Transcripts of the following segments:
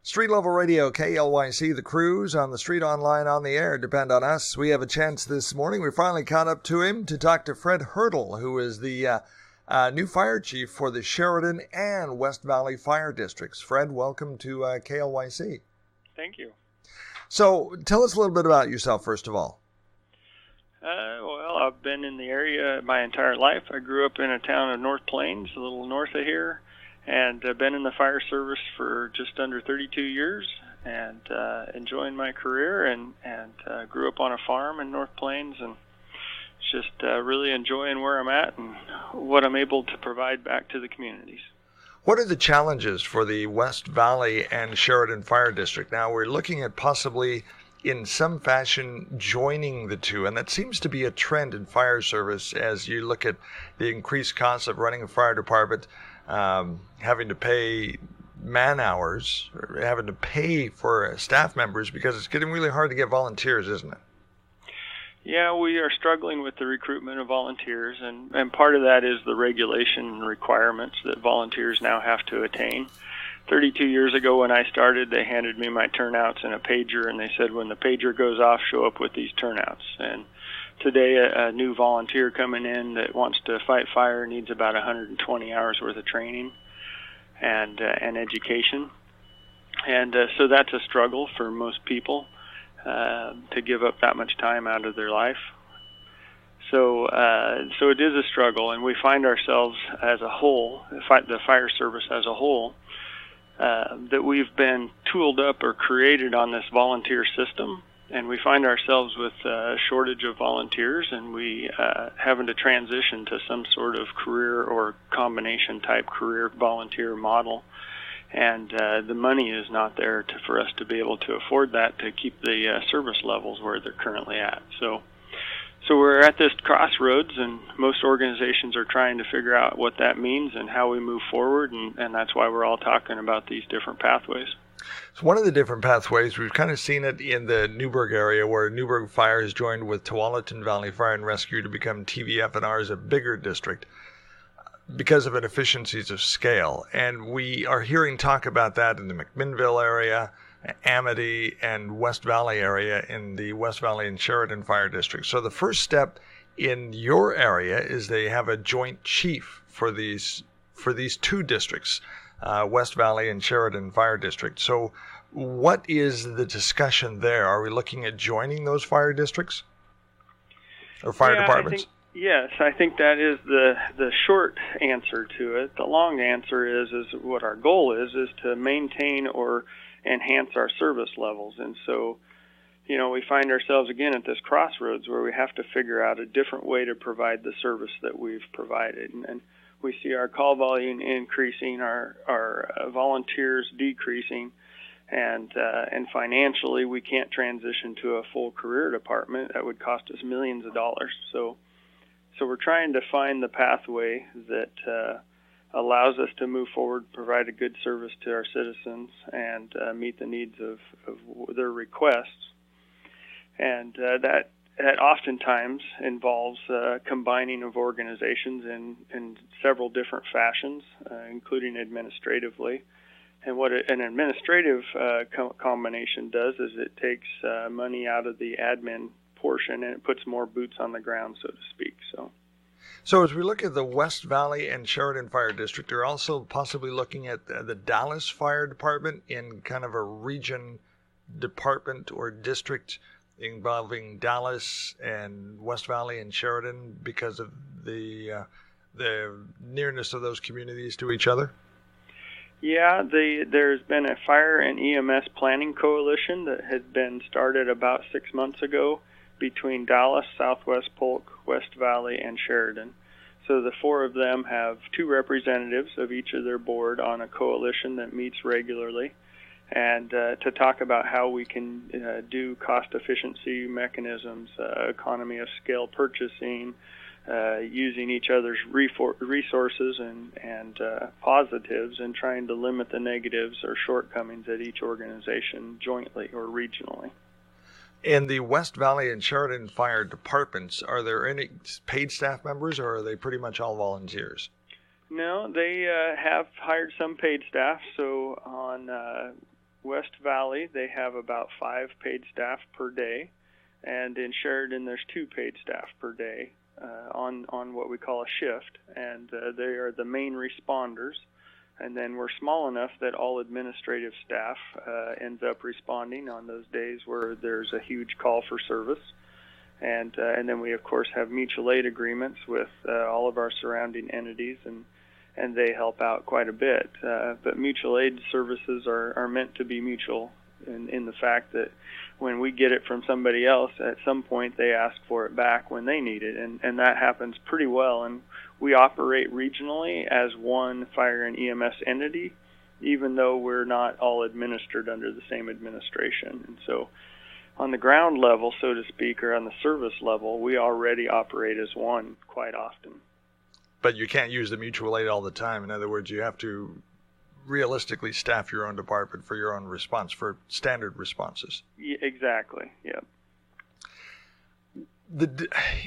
Street Level Radio, KLYC, the crews on the street, online, on the air depend on us. We have a chance this morning. We finally caught up to him to talk to Fred Hertel, who is the new fire chief for the Sheridan and West Valley Fire Districts. Fred, welcome to KLYC. Thank you. So tell us a little bit about yourself, first of all. Well, I've been in the area my entire life. I grew up in a town of North Plains, a little north of here, and I've been in the fire service for just under 32 years and enjoying my career and grew up on a farm in North Plains and just really enjoying where I'm at and what I'm able to provide back to the communities. What are the challenges for the West Valley and Sheridan Fire District? Now, we're looking at possibly in some fashion joining the two, and that seems to be a trend in fire service as you look at the increased costs of running a fire department, having to pay man hours, or having to pay for staff members, because it's getting really hard to get volunteers, isn't it? Yeah, we are struggling with the recruitment of volunteers, and part of that is the regulation and requirements that volunteers now have to attain. 32 years ago when I started, they handed me my turnouts and a pager, and they said, when the pager goes off, show up with these turnouts. And today, a new volunteer coming in that wants to fight fire needs about 120 hours worth of training and education. And so that's a struggle for most people to give up that much time out of their life. So it is a struggle, and we find ourselves as a whole, the fire service as a whole, that we've been tooled up or created on this volunteer system, and we find ourselves with a shortage of volunteers, and we having to transition to some sort of career or combination type career volunteer model. And the money is not there for us to be able to afford that, to keep the service levels where they're currently at. So we're at this crossroads, and most organizations are trying to figure out what that means and how we move forward, and that's why we're all talking about these different pathways. So one of the different pathways, we've kind of seen it in the Newburgh area, where Newburgh Fire has joined with Tualatin Valley Fire and Rescue to become TVF&R as a bigger district, because of inefficiencies of scale. And we are hearing talk about that in the McMinnville area, Amity, and West Valley area in the West Valley and Sheridan Fire District. So the first step in your area is they have a joint chief for these two districts, West Valley and Sheridan Fire District. So what is the discussion there? Are we looking at joining those fire districts or fire departments? Yes, I think that is the short answer to it. The long answer is what our goal is to maintain or enhance our service levels. And so, we find ourselves again at this crossroads where we have to figure out a different way to provide the service that we've provided. And we see our call volume increasing, our volunteers decreasing, and financially we can't transition to a full career department. That would cost us millions of dollars. So we're trying to find the pathway that allows us to move forward, provide a good service to our citizens, and meet the needs of their requests. And that oftentimes involves combining of organizations in several different fashions, including administratively. And what an administrative combination does is it takes money out of the admin portion, and it puts more boots on the ground, so to speak. So as we look at the West Valley and Sheridan Fire District, you're also possibly looking at the Dallas Fire Department in kind of a region department or district involving Dallas and West Valley and Sheridan because of the nearness of those communities to each other? Yeah, there's been a fire and EMS planning coalition that had been started about 6 months ago between Dallas, Southwest Polk, West Valley, and Sheridan. So the four of them have two representatives of each of their board on a coalition that meets regularly, and to talk about how we can do cost efficiency mechanisms, economy of scale purchasing, using each other's resources and positives, and trying to limit the negatives or shortcomings at each organization jointly or regionally. In the West Valley and Sheridan Fire Departments, are there any paid staff members, or are they pretty much all volunteers? No, they have hired some paid staff. So on West Valley, they have about 5 paid staff per day, and in Sheridan, there's 2 paid staff per day on what we call a shift, and they are the main responders. And then we're small enough that all administrative staff ends up responding on those days where there's a huge call for service. And then we, of course, have mutual aid agreements with all of our surrounding entities, and they help out quite a bit. But mutual aid services are meant to be mutual in the fact that when we get it from somebody else, at some point they ask for it back when they need it, and that happens pretty well. And we operate regionally as one fire and EMS entity, even though we're not all administered under the same administration. And so on the ground level, so to speak, or on the service level, we already operate as one quite often. But you can't use the mutual aid all the time. In other words, you have to realistically staff your own department for your own response, for standard responses. Yeah, exactly, yeah.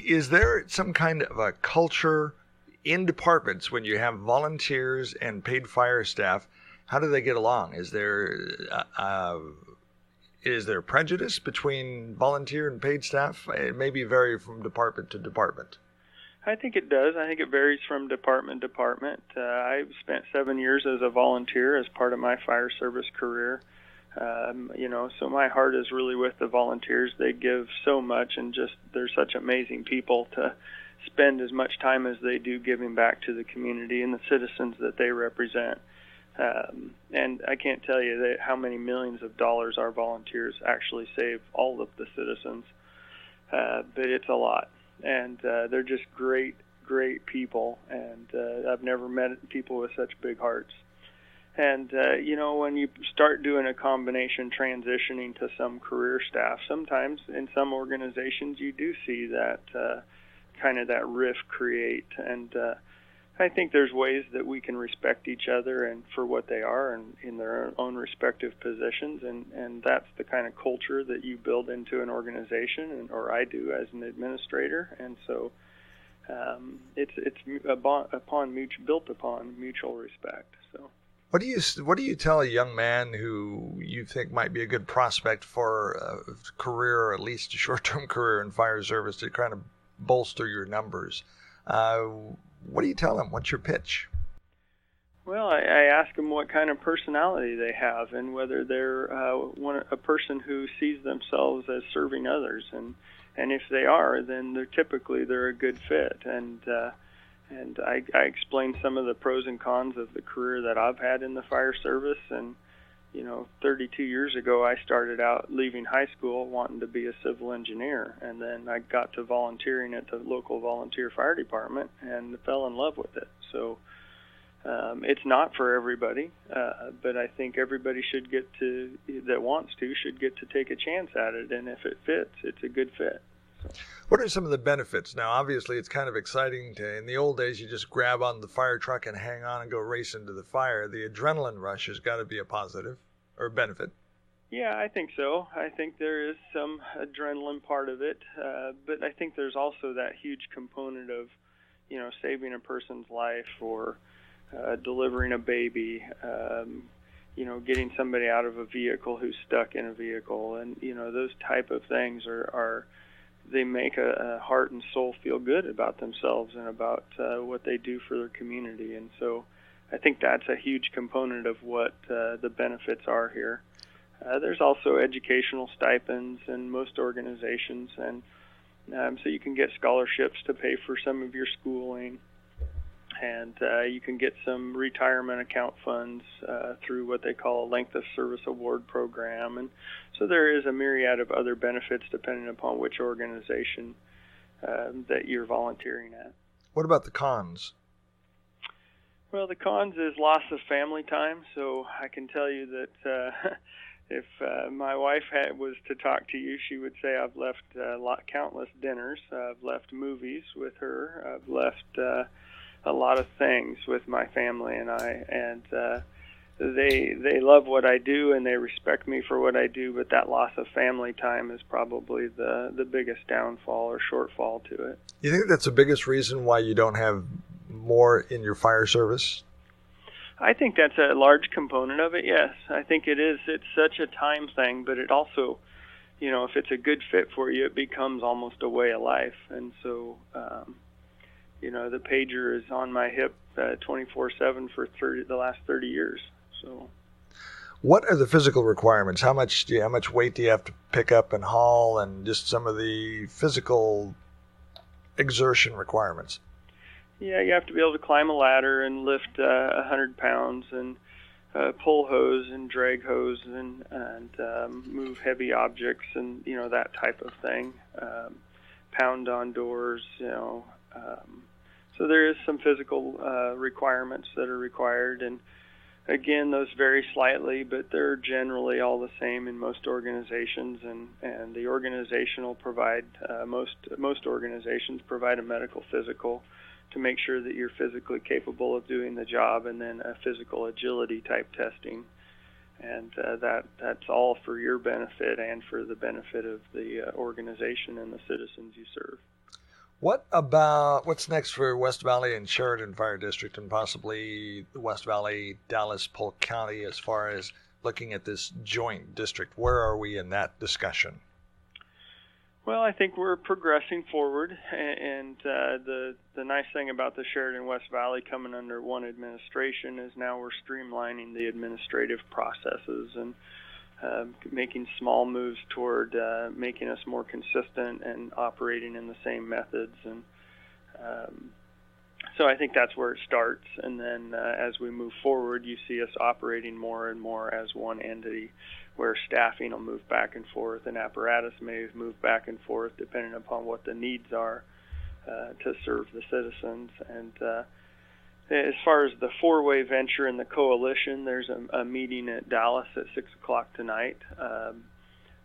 Is there some kind of a culture in departments when you have volunteers and paid fire staff? How do they get along? Is there prejudice between volunteer and paid staff? It may vary from department to department. I think it does. I think it varies from department to department. I've spent 7 years as a volunteer as part of my fire service career. So my heart is really with the volunteers. They give so much, and just they're such amazing people to spend as much time as they do giving back to the community and the citizens that they represent. And I can't tell you how many millions of dollars our volunteers actually save all of the citizens, but it's a lot. And they're just great people, and I've never met people with such big hearts. And, when you start doing a combination transitioning to some career staff, sometimes in some organizations you do see that kind of that rift create. And I think there's ways that we can respect each other and for what they are and in their own respective positions. And that's the kind of culture that you build into an organization, or I do as an administrator. And so it's built upon mutual respect. So. What do you tell a young man who you think might be a good prospect for a career, or at least a short-term career in fire service, to kind of bolster your numbers? What do you tell them? What's your pitch? Well, I ask them what kind of personality they have, and whether they're a person who sees themselves as serving others, and if they are, then they're a good fit. And I explain some of the pros and cons of the career that I've had in the fire service. And 32 years ago, I started out leaving high school wanting to be a civil engineer, and then I got to volunteering at the local volunteer fire department and fell in love with it. So it's not for everybody, but I think everybody should that wants to should get to take a chance at it, and if it fits, it's a good fit. So. What are some of the benefits? Now, obviously, it's kind of exciting in the old days, you just grab on the fire truck and hang on and go race into the fire. The adrenaline rush has got to be a positive or benefit. Yeah, I think so. I think there is some adrenaline part of it, but I think there's also that huge component of, saving a person's life, or delivering a baby, getting somebody out of a vehicle who's stuck in a vehicle, and those type of things they make a heart and soul feel good about themselves and about what they do for their community. And so I think that's a huge component of what the benefits are here. There's also educational stipends in most organizations, and so you can get scholarships to pay for some of your schooling, and you can get some retirement account funds through what they call a length of service award program. And so there is a myriad of other benefits depending upon which organization that you're volunteering at. What about the cons? Well, the cons is loss of family time. So I can tell you that if my wife was to talk to you, she would say I've left countless dinners. I've left movies with her. I've left a lot of things with my family and I, and they love what I do and they respect me for what I do, but that loss of family time is probably the biggest downfall or shortfall to it. You think that's the biggest reason why you don't have more in your fire service? I think that's a large component of it, yes. I think it is. It's such a time thing, but it also, if it's a good fit for you, it becomes almost a way of life. And so, the pager is on my hip 24/7 for the last 30 years. So, what are the physical requirements? How much weight do you have to pick up and haul, and just some of the physical exertion requirements? Yeah, you have to be able to climb a ladder and lift 100 pounds and pull hose and drag hose and move heavy objects and, that type of thing. Pound on doors, So there is some physical requirements that are required. And again, those vary slightly, but they're generally all the same in most organizations. And the organization will provide, most organizations provide a medical physical to make sure that you're physically capable of doing the job, and then a physical agility type testing. And that's all for your benefit and for the benefit of the organization and the citizens you serve. What's next for West Valley and Sheridan Fire District, and possibly the West Valley, Dallas, Polk County, as far as looking at this joint district? Where are we in that discussion? Well, I think we're progressing forward, and the nice thing about the Sheridan West Valley coming under one administration is now we're streamlining the administrative processes and making small moves toward making us more consistent and operating in the same methods. And so I think that's where it starts. And then as we move forward, you see us operating more and more as one entity, where staffing will move back and forth and apparatus may move back and forth depending upon what the needs are to serve the citizens. And as far as the four-way venture and the coalition, there's a meeting at Dallas at 6 o'clock tonight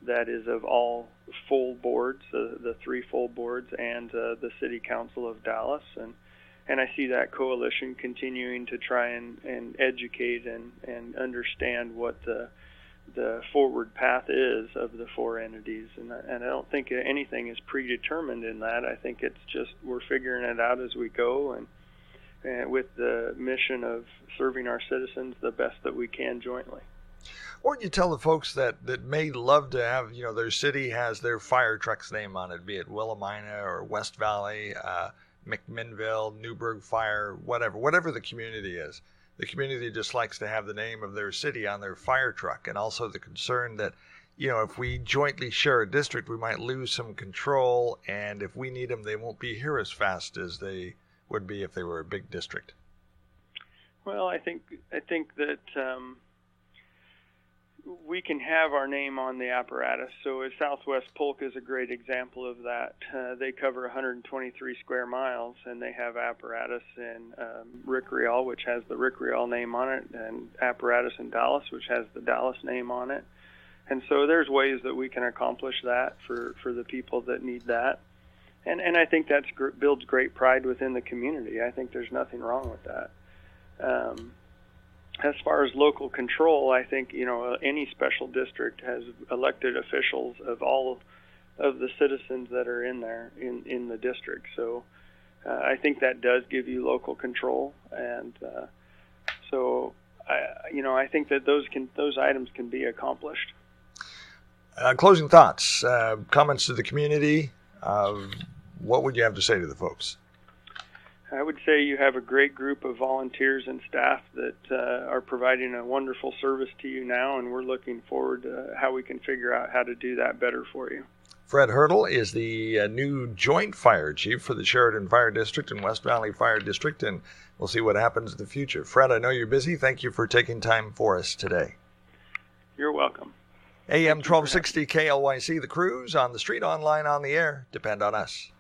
that is of all full boards, the three full boards, and the City Council of Dallas. And I see that coalition continuing to try and educate and understand what the forward path is of the four entities. And I don't think anything is predetermined in that. I think it's just we're figuring it out as we go, and with the mission of serving our citizens the best that we can jointly. What would you tell the folks that may love to have, their city has their fire truck's name on it, be it Willamina or West Valley, McMinnville, Newburgh Fire, whatever the community is. The community just likes to have the name of their city on their fire truck, and also the concern that, if we jointly share a district, we might lose some control, and if we need them, they won't be here as fast as they would be if they were a big district. Well, I think that we can have our name on the apparatus. So Southwest Polk is a great example of that. They cover 123 square miles, and they have apparatus in Rick Rial, which has the Rick Rial name on it, and apparatus in Dallas, which has the Dallas name on it. And so there's ways that we can accomplish that for the people that need that. And I think that builds great pride within the community. I think there's nothing wrong with that. As far as local control, I think, any special district has elected officials of all of the citizens that are in there in the district. So I think that does give you local control. And so, I think that those items can be accomplished. Closing thoughts, comments to the community. What would you have to say to the folks? I would say you have a great group of volunteers and staff that are providing a wonderful service to you now, and we're looking forward to how we can figure out how to do that better for you. Fred Hertel is the new Joint Fire Chief for the Sheridan Fire District and West Valley Fire District, and we'll see what happens in the future. Fred, I know you're busy. Thank you for taking time for us today. You're welcome. AM 1260 KLYC, The Cruise, on the street, online, on the air. Depend on us.